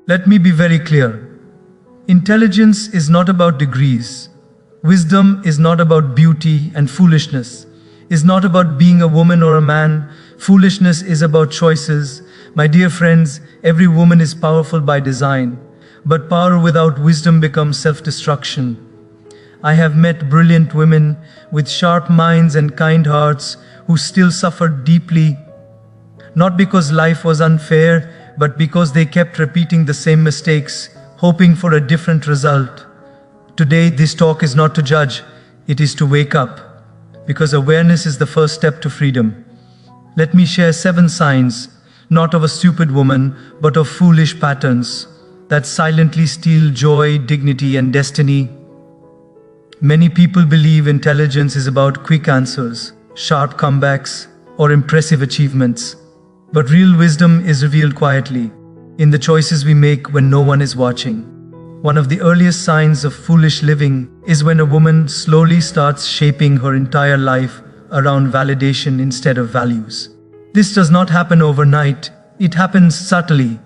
Let me be very clear. Intelligence is not about degrees. Wisdom is not about beauty, and foolishness is not about being a woman or a man. Foolishness is about choices. My dear friends, every woman is powerful by design, but power without wisdom becomes self-destruction. I have met brilliant women with sharp minds and kind hearts who still suffered deeply, not because life was unfair, but because they kept repeating the same mistakes, hoping for a different result. Today, this talk is not to judge, it is to wake up, because awareness is the first step to freedom. Let me share 7 signs, not of a stupid woman, but of foolish patterns that silently steal joy, dignity, and destiny. Many people believe intelligence is about quick answers, sharp comebacks, or impressive achievements. But real wisdom is revealed quietly, in the choices we make when no one is watching. One of the earliest signs of foolish living is when a woman slowly starts shaping her entire life around validation instead of values. This does not happen overnight, it happens subtly.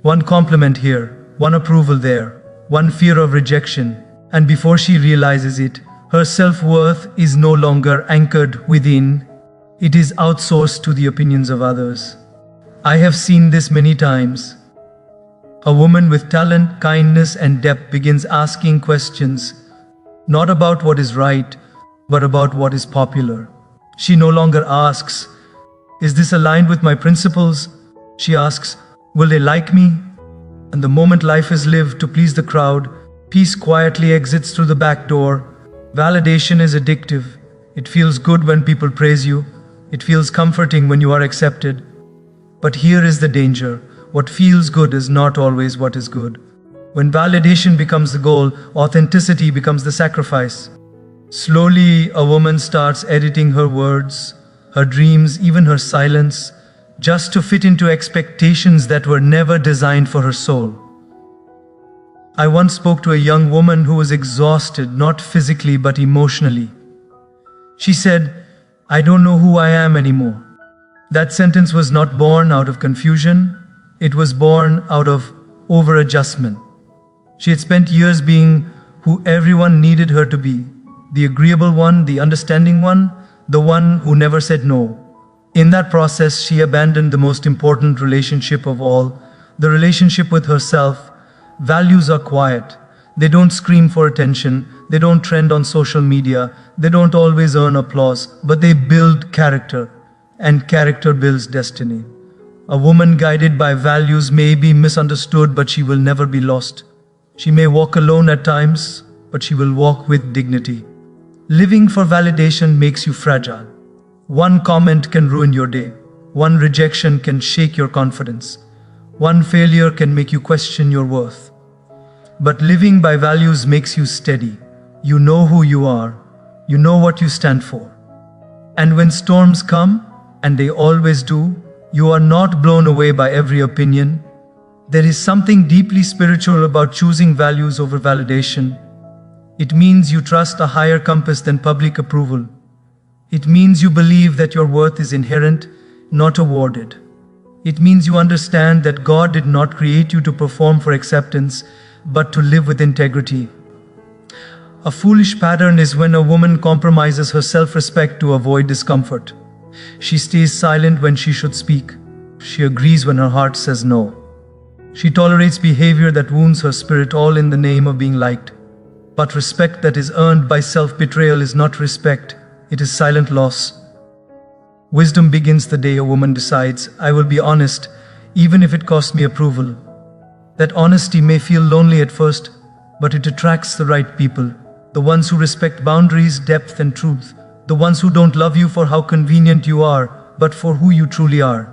One compliment here, one approval there, one fear of rejection, and before she realizes it, her self-worth is no longer anchored within, it is outsourced to the opinions of others. I have seen this many times. A woman with talent, kindness, and depth begins asking questions, not about what is right, but about what is popular. She no longer asks, "Is this aligned with my principles?" She asks, "Will they like me?" And the moment life is lived to please the crowd, peace quietly exits through the back door. Validation is addictive. It feels good when people praise you. It feels comforting when you are accepted. But here is the danger. What feels good is not always what is good. When validation becomes the goal, authenticity becomes the sacrifice. Slowly, a woman starts editing her words, her dreams, even her silence, just to fit into expectations that were never designed for her soul. I once spoke to a young woman who was exhausted, not physically but emotionally. She said, "I don't know who I am anymore." That sentence was not born out of confusion, it was born out of over-adjustment. She had spent years being who everyone needed her to be, the agreeable one, the understanding one, the one who never said no. In that process, she abandoned the most important relationship of all, the relationship with herself. Values are quiet. They don't scream for attention, they don't trend on social media, they don't always earn applause, but they build character, and character builds destiny. A woman guided by values may be misunderstood, but she will never be lost. She may walk alone at times, but she will walk with dignity. Living for validation makes you fragile. One comment can ruin your day. One rejection can shake your confidence. One failure can make you question your worth. But living by values makes you steady. You know who you are. You know what you stand for. And when storms come, and they always do, you are not blown away by every opinion. There is something deeply spiritual about choosing values over validation. It means you trust a higher compass than public approval. It means you believe that your worth is inherent, not awarded. It means you understand that God did not create you to perform for acceptance, but to live with integrity. A foolish pattern is when a woman compromises her self-respect to avoid discomfort. She stays silent when she should speak. She agrees when her heart says no. She tolerates behavior that wounds her spirit, all in the name of being liked. But respect that is earned by self-betrayal is not respect, it is silent loss. Wisdom begins the day a woman decides, "I will be honest, even if it costs me approval." That honesty may feel lonely at first, but it attracts the right people. The ones who respect boundaries, depth, and truth. The ones who don't love you for how convenient you are, but for who you truly are.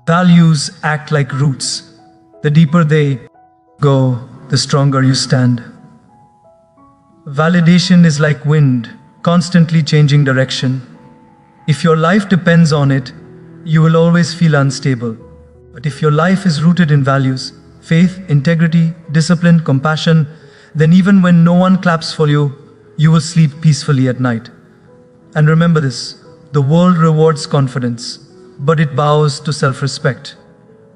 Values act like roots. The deeper they go, the stronger you stand. Validation is like wind, constantly changing direction. If your life depends on it, you will always feel unstable. But if your life is rooted in values, faith, integrity, discipline, compassion, then even when no one claps for you, you will sleep peacefully at night. And remember this, the world rewards confidence, but it bows to self-respect.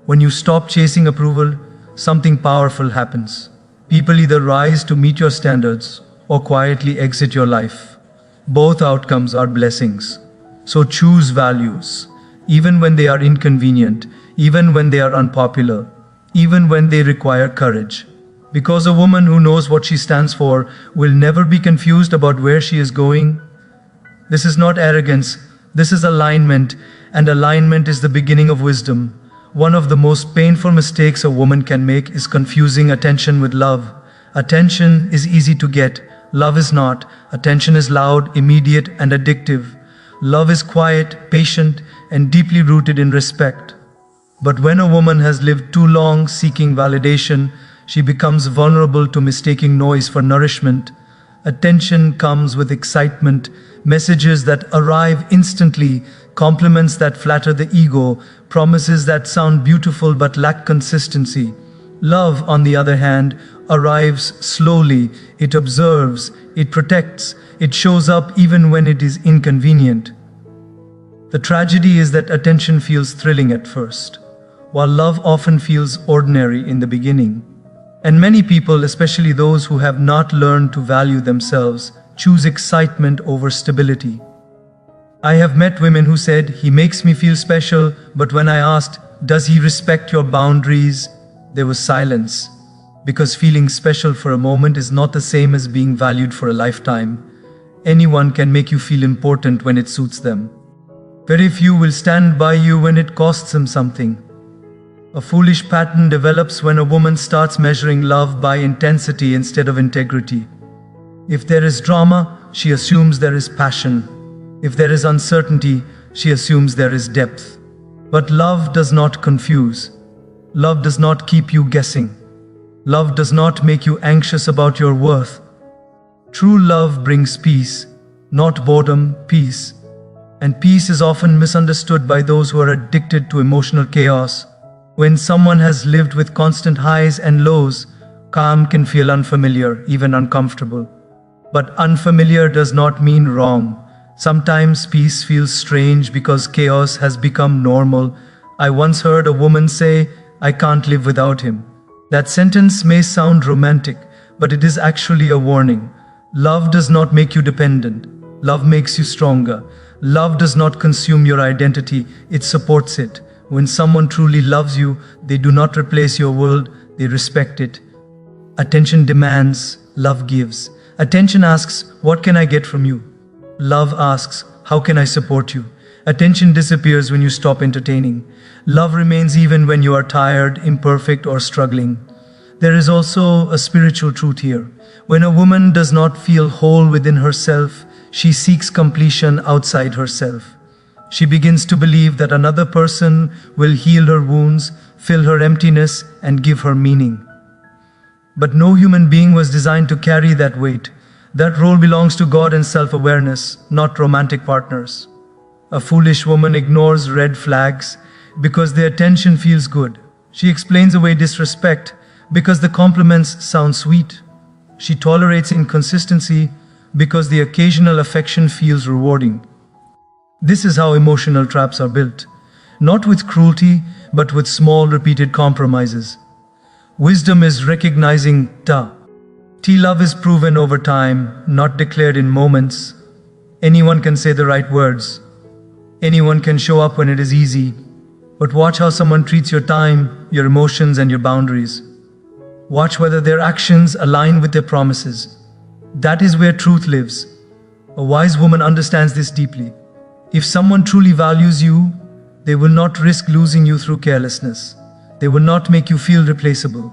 When you stop chasing approval, something powerful happens. People either rise to meet your standards or quietly exit your life. Both outcomes are blessings. So choose values, even when they are inconvenient, even when they are unpopular, even when they require courage. Because a woman who knows what she stands for will never be confused about where she is going. This is not arrogance, this is alignment, and alignment is the beginning of wisdom. One of the most painful mistakes a woman can make is confusing attention with love. Attention is easy to get, love is not. Attention is loud, immediate, and addictive. Love is quiet, patient, and deeply rooted in respect. But when a woman has lived too long seeking validation, she becomes vulnerable to mistaking noise for nourishment. Attention comes with excitement, messages that arrive instantly, compliments that flatter the ego, promises that sound beautiful but lack consistency. Love, on the other hand, arrives slowly. It observes, it protects, it shows up even when it is inconvenient. The tragedy is that attention feels thrilling at first, while love often feels ordinary in the beginning. And many people, especially those who have not learned to value themselves, choose excitement over stability. I have met women who said, "He makes me feel special," but when I asked, "Does he respect your boundaries?" there was silence. Because feeling special for a moment is not the same as being valued for a lifetime. Anyone can make you feel important when it suits them. Very few will stand by you when it costs them something. A foolish pattern develops when a woman starts measuring love by intensity instead of integrity. If there is drama, she assumes there is passion. If there is uncertainty, she assumes there is depth. But love does not confuse. Love does not keep you guessing. Love does not make you anxious about your worth. True love brings peace, not boredom, peace. And peace is often misunderstood by those who are addicted to emotional chaos. When someone has lived with constant highs and lows, calm can feel unfamiliar, even uncomfortable. But unfamiliar does not mean wrong. Sometimes peace feels strange because chaos has become normal. I once heard a woman say, "I can't live without him." That sentence may sound romantic, but it is actually a warning. Love does not make you dependent. Love makes you stronger. Love does not consume your identity, it supports it. When someone truly loves you, they do not replace your world, they respect it. Attention demands, love gives. Attention asks, "What can I get from you?" Love asks, "How can I support you?" Attention disappears when you stop entertaining. Love remains even when you are tired, imperfect, or struggling. There is also a spiritual truth here. When a woman does not feel whole within herself, she seeks completion outside herself. She begins to believe that another person will heal her wounds, fill her emptiness, and give her meaning. But no human being was designed to carry that weight. That role belongs to God and self-awareness, not romantic partners. A foolish woman ignores red flags because the attention feels good. She explains away disrespect because the compliments sound sweet. She tolerates inconsistency because the occasional affection feels rewarding. This is how emotional traps are built, not with cruelty, but with small repeated compromises. Wisdom is recognizing love is proven over time, not declared in moments. Anyone can say the right words. Anyone can show up when it is easy. But watch how someone treats your time, your emotions, and your boundaries. Watch whether their actions align with their promises. That is where truth lives. A wise woman understands this deeply. If someone truly values you, they will not risk losing you through carelessness. They will not make you feel replaceable.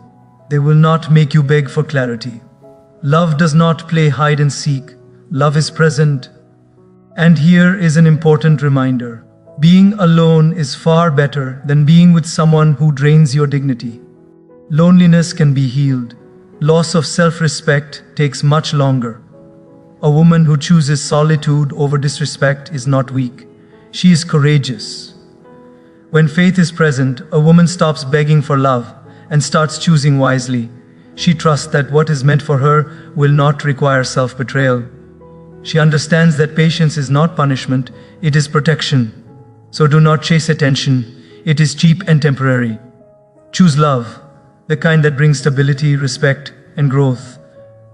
They will not make you beg for clarity. Love does not play hide and seek. Love is present. And here is an important reminder. Being alone is far better than being with someone who drains your dignity. Loneliness can be healed. Loss of self-respect takes much longer. A woman who chooses solitude over disrespect is not weak. She is courageous. When faith is present, a woman stops begging for love and starts choosing wisely. She trusts that what is meant for her will not require self-betrayal. She understands that patience is not punishment, it is protection. So do not chase attention, it is cheap and temporary. Choose love. the kind that brings stability, respect, and growth.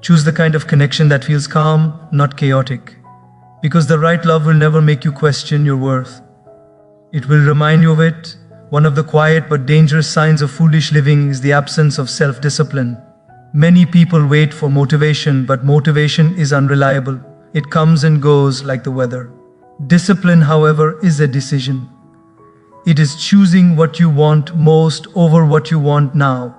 Choose the kind of connection that feels calm, not chaotic. Because the right love will never make you question your worth. It will remind you of it. One of the quiet but dangerous signs of foolish living is the absence of self-discipline. Many people wait for motivation, but motivation is unreliable. It comes and goes like the weather. Discipline, however, is a decision. It is choosing what you want most over what you want now.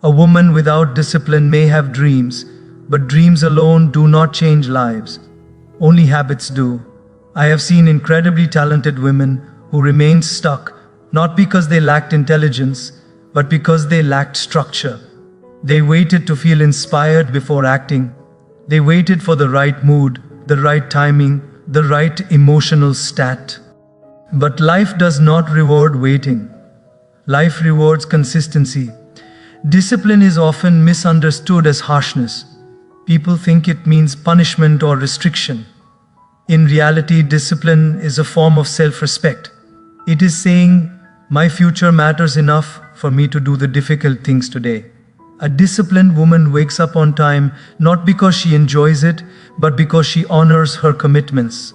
A woman without discipline may have dreams, but dreams alone do not change lives. Only habits do. I have seen incredibly talented women who remained stuck, not because they lacked intelligence, but because they lacked structure. They waited to feel inspired before acting. They waited for the right mood, the right timing, the right emotional stat. But life does not reward waiting. Life rewards consistency. Discipline is often misunderstood as harshness. People think it means punishment or restriction. In reality, discipline is a form of self-respect. It is saying, my future matters enough for me to do the difficult things today. A disciplined woman wakes up on time not because she enjoys it, but because she honors her commitments.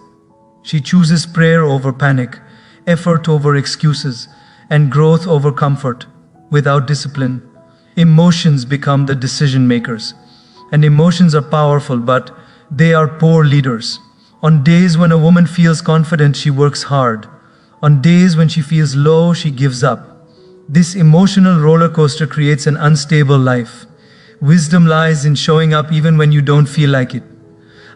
She chooses prayer over panic, effort over excuses, and growth over comfort. Without discipline, emotions become the decision makers. And emotions are powerful, but they are poor leaders. On days when a woman feels confident, she works hard. On days when she feels low, she gives up. This emotional roller coaster creates an unstable life. Wisdom lies in showing up even when you don't feel like it.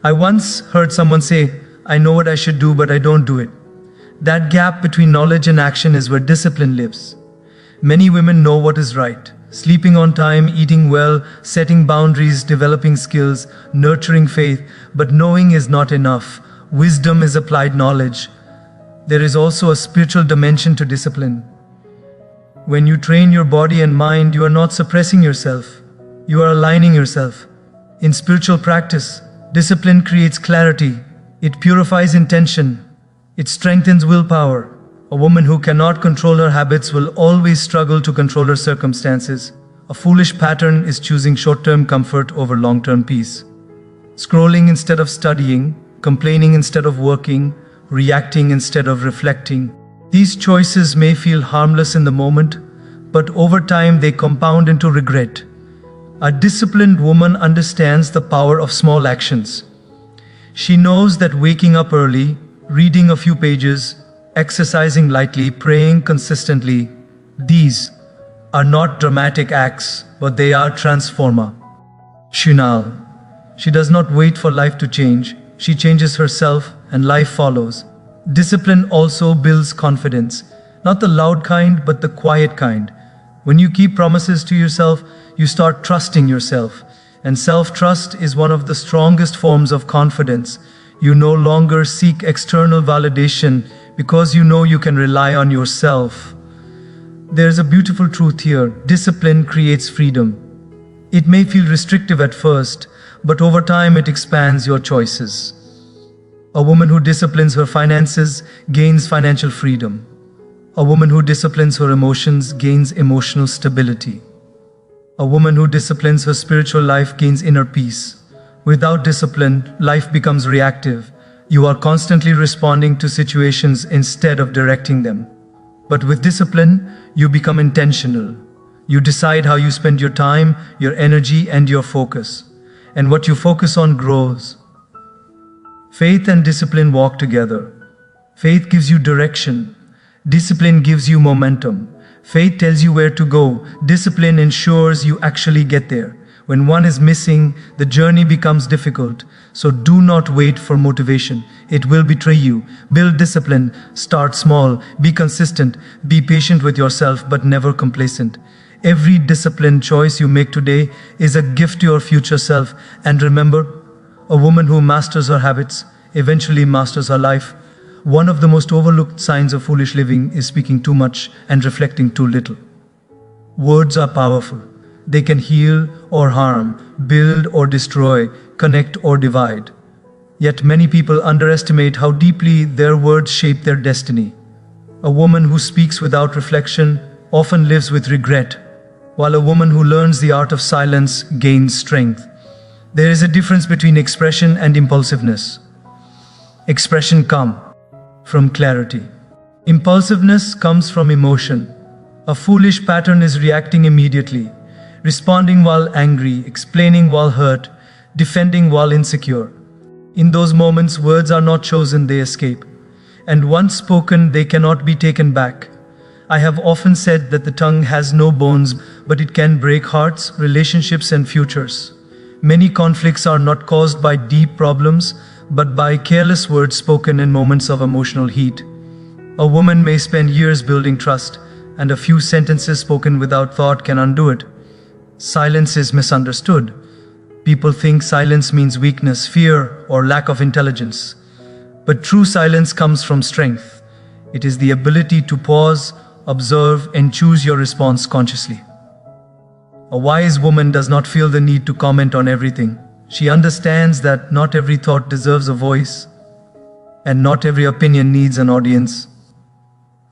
I once heard someone say, I know what I should do, but I don't do it. That gap between knowledge and action is where discipline lives. Many women know what is right. Sleeping on time, eating well, setting boundaries, developing skills, nurturing faith, but knowing is not enough. Wisdom is applied knowledge. There is also a spiritual dimension to discipline. When you train your body and mind, you are not suppressing yourself. You are aligning yourself. In spiritual practice, discipline creates clarity. It purifies intention. It strengthens willpower. A woman who cannot control her habits will always struggle to control her circumstances. A foolish pattern is choosing short-term comfort over long-term peace. Scrolling instead of studying, complaining instead of working, reacting instead of reflecting. These choices may feel harmless in the moment, but over time they compound into regret. A disciplined woman understands the power of small actions. She knows that waking up early, reading a few pages, exercising lightly, praying consistently, these are not dramatic acts, but they are transformer. Shinal. She does not wait for life to change. She changes herself and life follows. Discipline also builds confidence, not the loud kind, but the quiet kind. When you keep promises to yourself, you start trusting yourself. And self-trust is one of the strongest forms of confidence. You no longer seek external validation because you know you can rely on yourself. There's a beautiful truth here. Discipline creates freedom. It may feel restrictive at first, but over time it expands your choices. A woman who disciplines her finances gains financial freedom. A woman who disciplines her emotions gains emotional stability. A woman who disciplines her spiritual life gains inner peace. Without discipline, life becomes reactive. You are constantly responding to situations instead of directing them. But with discipline, you become intentional. You decide how you spend your time, your energy, and your focus. And what you focus on grows. Faith and discipline walk together. Faith gives you direction. Discipline gives you momentum. Faith tells you where to go. Discipline ensures you actually get there. When one is missing, the journey becomes difficult. So do not wait for motivation. It will betray you. Build discipline. Start small. Be consistent. Be patient with yourself, but never complacent. Every disciplined choice you make today is a gift to your future self. And remember, a woman who masters her habits eventually masters her life. One of the most overlooked signs of foolish living is speaking too much and reflecting too little. Words are powerful. They can heal or harm, build or destroy, connect or divide. Yet many people underestimate how deeply their words shape their destiny. A woman who speaks without reflection often lives with regret, while a woman who learns the art of silence gains strength. There is a difference between expression and impulsiveness. Expression comes from clarity. Impulsiveness comes from emotion. A foolish pattern is reacting immediately, responding while angry, explaining while hurt, defending while insecure. In those moments, words are not chosen, they escape. And once spoken, they cannot be taken back. I have often said that the tongue has no bones, but it can break hearts, relationships, and futures. Many conflicts are not caused by deep problems, but by careless words spoken in moments of emotional heat. A woman may spend years building trust, and a few sentences spoken without thought can undo it. Silence is misunderstood. People think silence means weakness, fear, or lack of intelligence. But true silence comes from strength. It is the ability to pause, observe, and choose your response consciously. A wise woman does not feel the need to comment on everything. She understands that not every thought deserves a voice, and not every opinion needs an audience.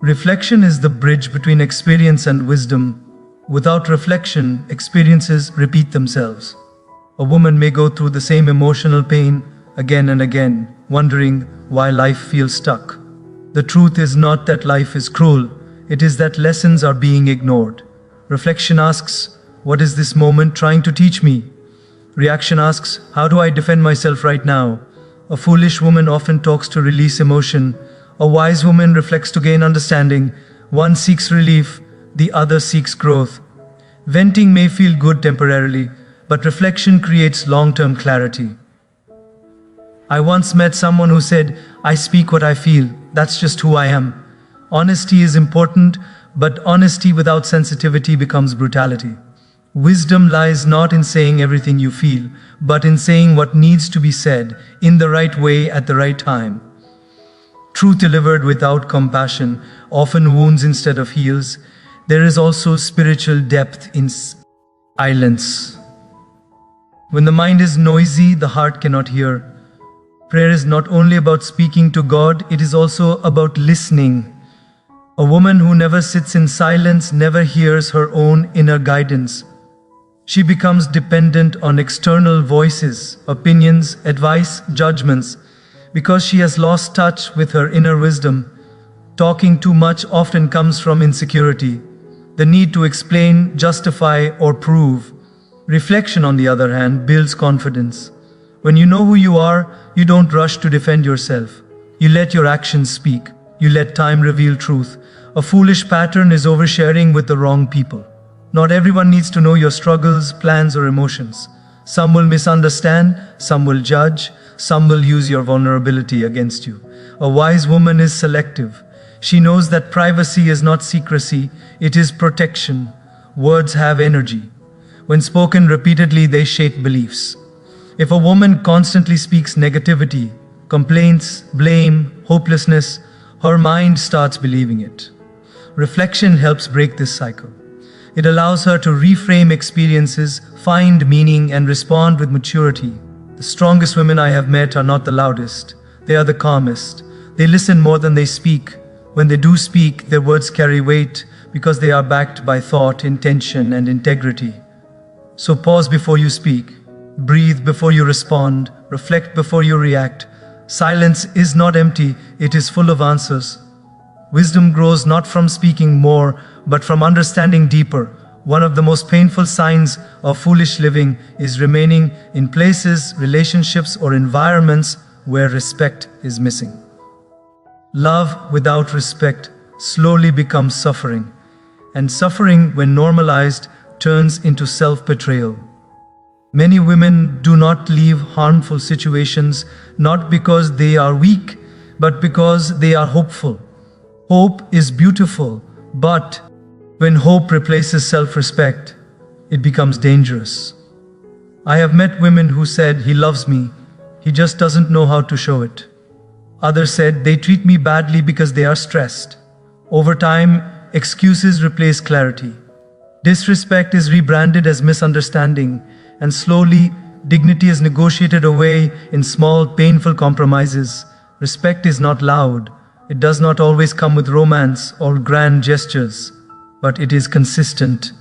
Reflection is the bridge between experience and wisdom. Without reflection, experiences repeat themselves. A woman may go through the same emotional pain again and again, wondering why life feels stuck. The truth is not that life is cruel, it is that lessons are being ignored. Reflection asks, what is this moment trying to teach me? Reaction asks, how do I defend myself right now? A foolish woman often talks to release emotion. A wise woman reflects to gain understanding. One seeks relief, the other seeks growth. Venting may feel good temporarily, but reflection creates long-term clarity. I once met someone who said, I speak what I feel, that's just who I am. Honesty is important, but honesty without sensitivity becomes brutality. Wisdom lies not in saying everything you feel, but in saying what needs to be said in the right way at the right time. Truth delivered without compassion often wounds instead of heals. There is also spiritual depth in silence. When the mind is noisy, the heart cannot hear. Prayer is not only about speaking to God, it is also about listening. A woman who never sits in silence never hears her own inner guidance. She becomes dependent on external voices, opinions, advice, judgments, because she has lost touch with her inner wisdom. Talking too much often comes from insecurity, the need to explain, justify, or prove. Reflection, on the other hand, builds confidence. When you know who you are, you don't rush to defend yourself. You let your actions speak. You let time reveal truth. A foolish pattern is oversharing with the wrong people. Not everyone needs to know your struggles, plans, or emotions. Some will misunderstand, some will judge, some will use your vulnerability against you. A wise woman is selective. She knows that privacy is not secrecy, it is protection. Words have energy. When spoken repeatedly, they shape beliefs. If a woman constantly speaks negativity, complaints, blame, hopelessness, her mind starts believing it. Reflection helps break this cycle. It allows her to reframe experiences, find meaning, and respond with maturity. The strongest women I have met are not the loudest. They are the calmest. They listen more than they speak. When they do speak, their words carry weight because they are backed by thought, intention, and integrity. So pause before you speak. Breathe before you respond. Reflect before you react. Silence is not empty, it is full of answers. Wisdom grows not from speaking more, but from understanding deeper. One of the most painful signs of foolish living is remaining in places, relationships, or environments where respect is missing. Love without respect slowly becomes suffering, and suffering, when normalized, turns into self-betrayal. Many women do not leave harmful situations not because they are weak, but because they are hopeful. Hope is beautiful, but when hope replaces self-respect, it becomes dangerous. I have met women who said, "He loves me, he just doesn't know how to show it." Others said, "They treat me badly because they are stressed." Over time, excuses replace clarity. Disrespect is rebranded as misunderstanding, and slowly, dignity is negotiated away in small, painful compromises. Respect is not loud. It does not always come with romance or grand gestures, but it is consistent.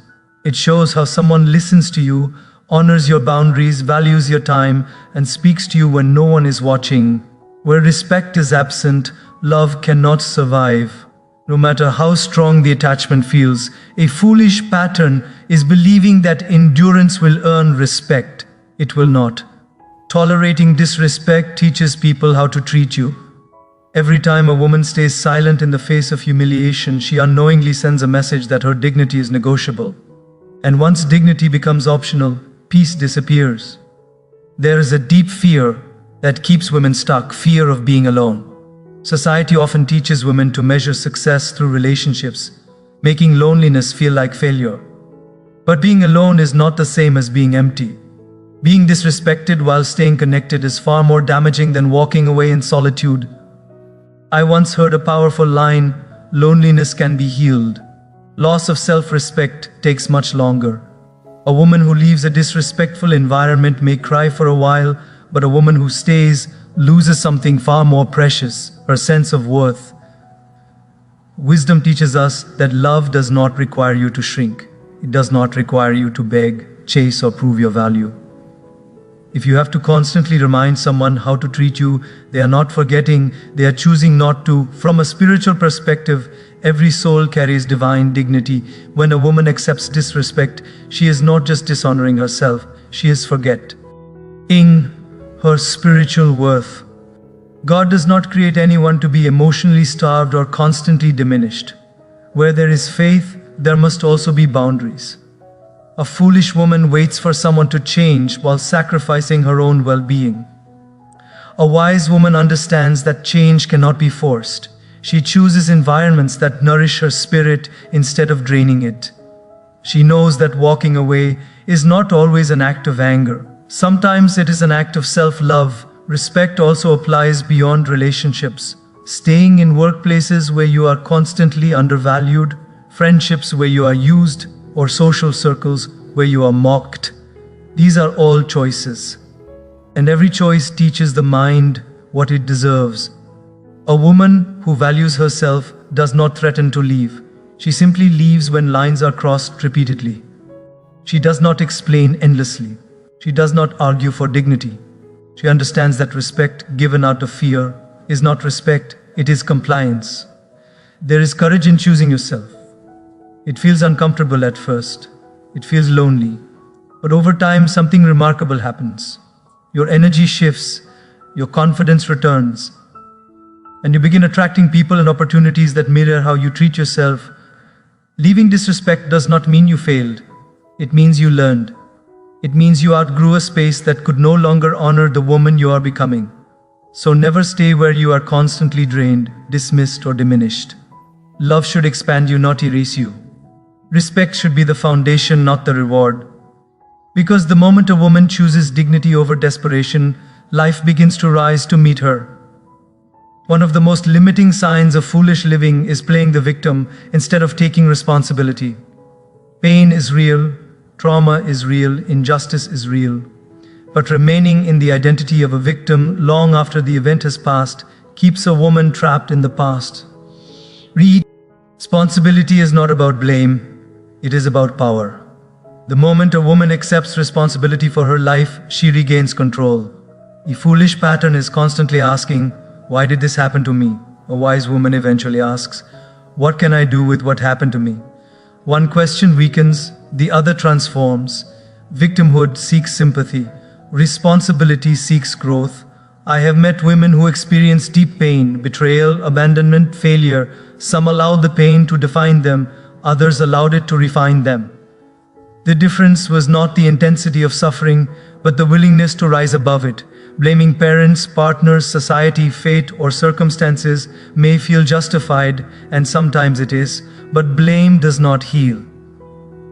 It shows how someone listens to you, honors your boundaries, values your time, and speaks to you when no one is watching. Where respect is absent, love cannot survive. No matter how strong the attachment feels, a foolish pattern is believing that endurance will earn respect. It will not. Tolerating disrespect teaches people how to treat you. Every time a woman stays silent in the face of humiliation, she unknowingly sends a message that her dignity is negotiable. And once dignity becomes optional, peace disappears. There is a deep fear that keeps women stuck, fear of being alone. Society often teaches women to measure success through relationships, making loneliness feel like failure. But being alone is not the same as being empty. Being disrespected while staying connected is far more damaging than walking away in solitude. I once heard a powerful line, "Loneliness can be healed. Loss of self-respect takes much longer." A woman who leaves a disrespectful environment may cry for a while, but a woman who stays loses something far more precious, her sense of worth. Wisdom teaches us that love does not require you to shrink. It does not require you to beg, chase, or prove your value. If you have to constantly remind someone how to treat you, they are not forgetting, they are choosing not to. From a spiritual perspective, every soul carries divine dignity. When a woman accepts disrespect, she is not just dishonoring herself, she is forgetting her spiritual worth. God does not create anyone to be emotionally starved or constantly diminished. Where there is faith, there must also be boundaries. A foolish woman waits for someone to change while sacrificing her own well-being. A wise woman understands that change cannot be forced. She chooses environments that nourish her spirit instead of draining it. She knows that walking away is not always an act of anger. Sometimes it is an act of self-love. Respect also applies beyond relationships. Staying in workplaces where you are constantly undervalued, friendships where you are used, or social circles where you are mocked. These are all choices. And every choice teaches the mind what it deserves. A woman who values herself does not threaten to leave. She simply leaves when lines are crossed repeatedly. She does not explain endlessly. She does not argue for dignity. She understands that respect given out of fear is not respect, it is compliance. There is courage in choosing yourself. It feels uncomfortable at first. It feels lonely. But over time, something remarkable happens. Your energy shifts, your confidence returns, and you begin attracting people and opportunities that mirror how you treat yourself. Leaving disrespect does not mean you failed. It means you learned. It means you outgrew a space that could no longer honor the woman you are becoming. So never stay where you are constantly drained, dismissed, or diminished. Love should expand you, not erase you. Respect should be the foundation, not the reward. Because the moment a woman chooses dignity over desperation, life begins to rise to meet her. One of the most limiting signs of foolish living is playing the victim instead of taking responsibility. Pain is real, trauma is real, injustice is real. But remaining in the identity of a victim long after the event has passed keeps a woman trapped in the past. Responsibility is not about blame, it is about power. The moment a woman accepts responsibility for her life, she regains control. A foolish pattern is constantly asking, "Why did this happen to me?" A wise woman eventually asks, "What can I do with what happened to me?" One question weakens, the other transforms. Victimhood seeks sympathy. Responsibility seeks growth. I have met women who experience deep pain, betrayal, abandonment, failure. Some allowed the pain to define them, others allowed it to refine them. The difference was not the intensity of suffering, but the willingness to rise above it. Blaming parents, partners, society, fate, or circumstances may feel justified, and sometimes it is, but blame does not heal.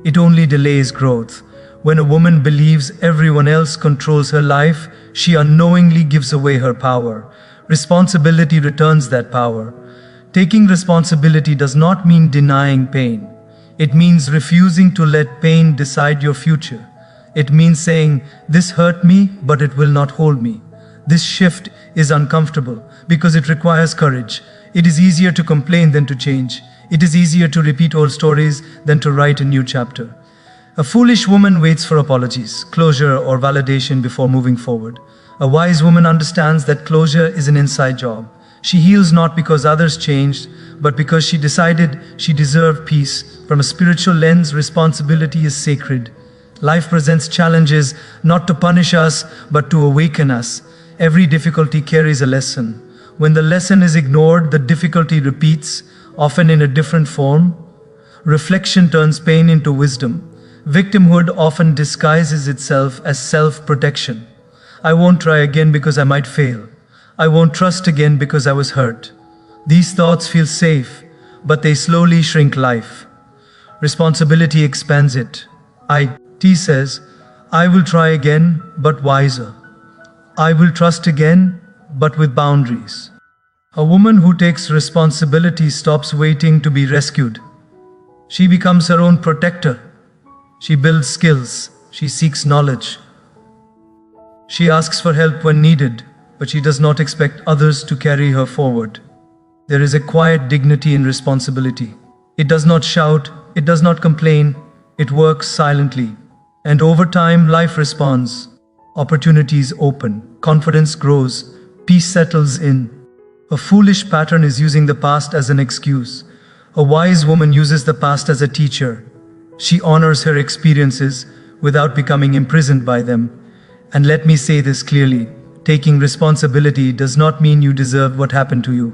It only delays growth. When a woman believes everyone else controls her life, she unknowingly gives away her power. Responsibility returns that power. Taking responsibility does not mean denying pain. It means refusing to let pain decide your future. It means saying, "This hurt me, but it will not hold me." This shift is uncomfortable because it requires courage. It is easier to complain than to change. It is easier to repeat old stories than to write a new chapter. A foolish woman waits for apologies, closure, or validation before moving forward. A wise woman understands that closure is an inside job. She heals not because others changed, but because she decided she deserved peace. From a spiritual lens, responsibility is sacred. Life presents challenges not to punish us, but to awaken us. Every difficulty carries a lesson. When the lesson is ignored, the difficulty repeats, often in a different form. Reflection turns pain into wisdom. Victimhood often disguises itself as self-protection. I won't try again because I might fail. I won't trust again because I was hurt. These thoughts feel safe, but they slowly shrink life. Responsibility expands it. T says, I will try again, but wiser. I will trust again, but with boundaries. A woman who takes responsibility stops waiting to be rescued. She becomes her own protector. She builds skills. She seeks knowledge. She asks for help when needed, but she does not expect others to carry her forward. There is a quiet dignity in responsibility. It does not shout, it does not complain, it works silently. And over time, life responds. Opportunities open, confidence grows, peace settles in. A foolish pattern is using the past as an excuse. A wise woman uses the past as a teacher. She honors her experiences without becoming imprisoned by them. And let me say this clearly, taking responsibility does not mean you deserve what happened to you.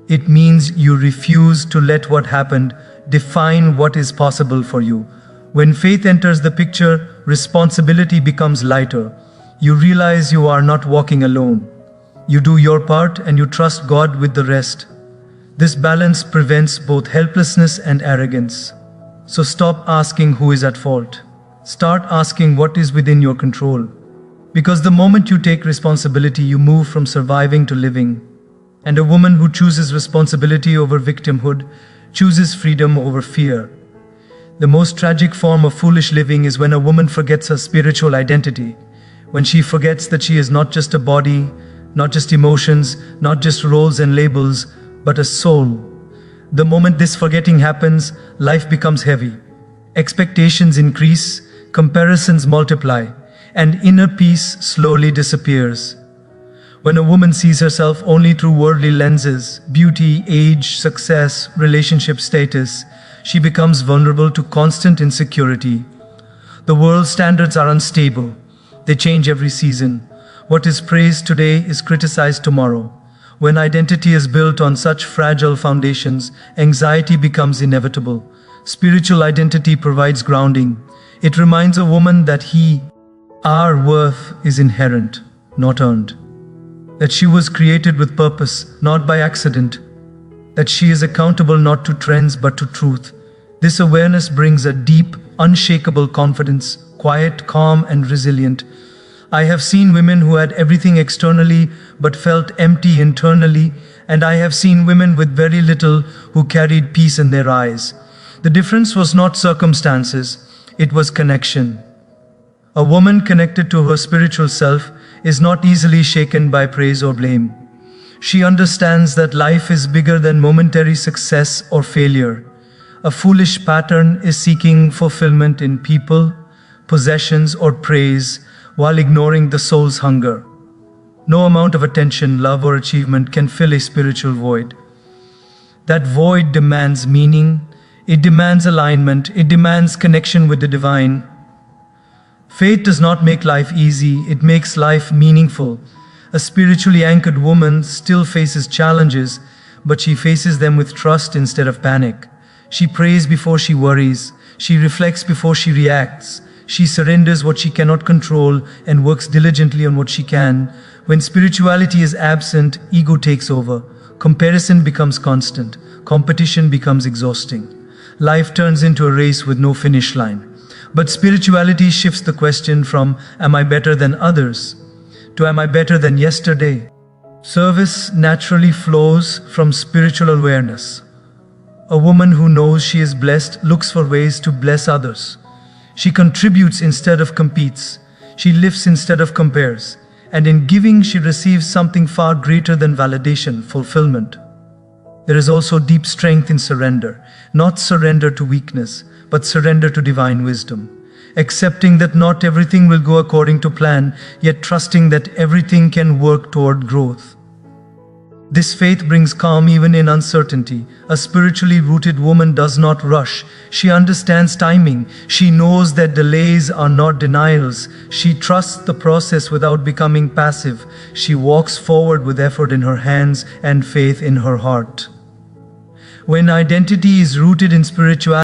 It means you refuse to let what happened define what is possible for you. When faith enters the picture, responsibility becomes lighter. You realize you are not walking alone. You do your part and you trust God with the rest. This balance prevents both helplessness and arrogance. So stop asking who is at fault. Start asking what is within your control. Because the moment you take responsibility, you move from surviving to living. And a woman who chooses responsibility over victimhood chooses freedom over fear. The most tragic form of foolish living is when a woman forgets her spiritual identity, when she forgets that she is not just a body, not just emotions, not just roles and labels, but a soul. The moment this forgetting happens, life becomes heavy. Expectations increase, comparisons multiply, and inner peace slowly disappears. When a woman sees herself only through worldly lenses, beauty, age, success, relationship status, she becomes vulnerable to constant insecurity. The world's standards are unstable. They change every season. What is praised today is criticized tomorrow. When identity is built on such fragile foundations, anxiety becomes inevitable. Spiritual identity provides grounding. It reminds a woman that our worth is inherent, not earned. That she was created with purpose, not by accident. That she is accountable not to trends but to truth. This awareness brings a deep, unshakable confidence, quiet, calm, and resilient. I have seen women who had everything externally but felt empty internally, and I have seen women with very little who carried peace in their eyes. The difference was not circumstances, it was connection. A woman connected to her spiritual self is not easily shaken by praise or blame. She understands that life is bigger than momentary success or failure. A foolish pattern is seeking fulfillment in people, possessions, or praise while ignoring the soul's hunger. No amount of attention, love, or achievement can fill a spiritual void. That void demands meaning, it demands alignment, it demands connection with the divine. Faith does not make life easy, it makes life meaningful. A spiritually anchored woman still faces challenges, but she faces them with trust instead of panic. She prays before she worries, she reflects before she reacts, she surrenders what she cannot control and works diligently on what she can. When spirituality is absent, ego takes over. Comparison becomes constant, competition becomes exhausting. Life turns into a race with no finish line. But spirituality shifts the question from, am I better than others, to am I better than yesterday? Service naturally flows from spiritual awareness. A woman who knows she is blessed looks for ways to bless others. She contributes instead of competes. She lifts instead of compares. And in giving, she receives something far greater than validation, fulfillment. There is also deep strength in surrender, not surrender to weakness, but surrender to divine wisdom. accepting that not everything will go according to plan, yet trusting that everything can work toward growth. This faith brings calm even in uncertainty. A spiritually rooted woman does not rush. She understands timing. She knows that delays are not denials. She trusts the process without becoming passive. She walks forward with effort in her hands and faith in her heart. When identity is rooted in spirituality,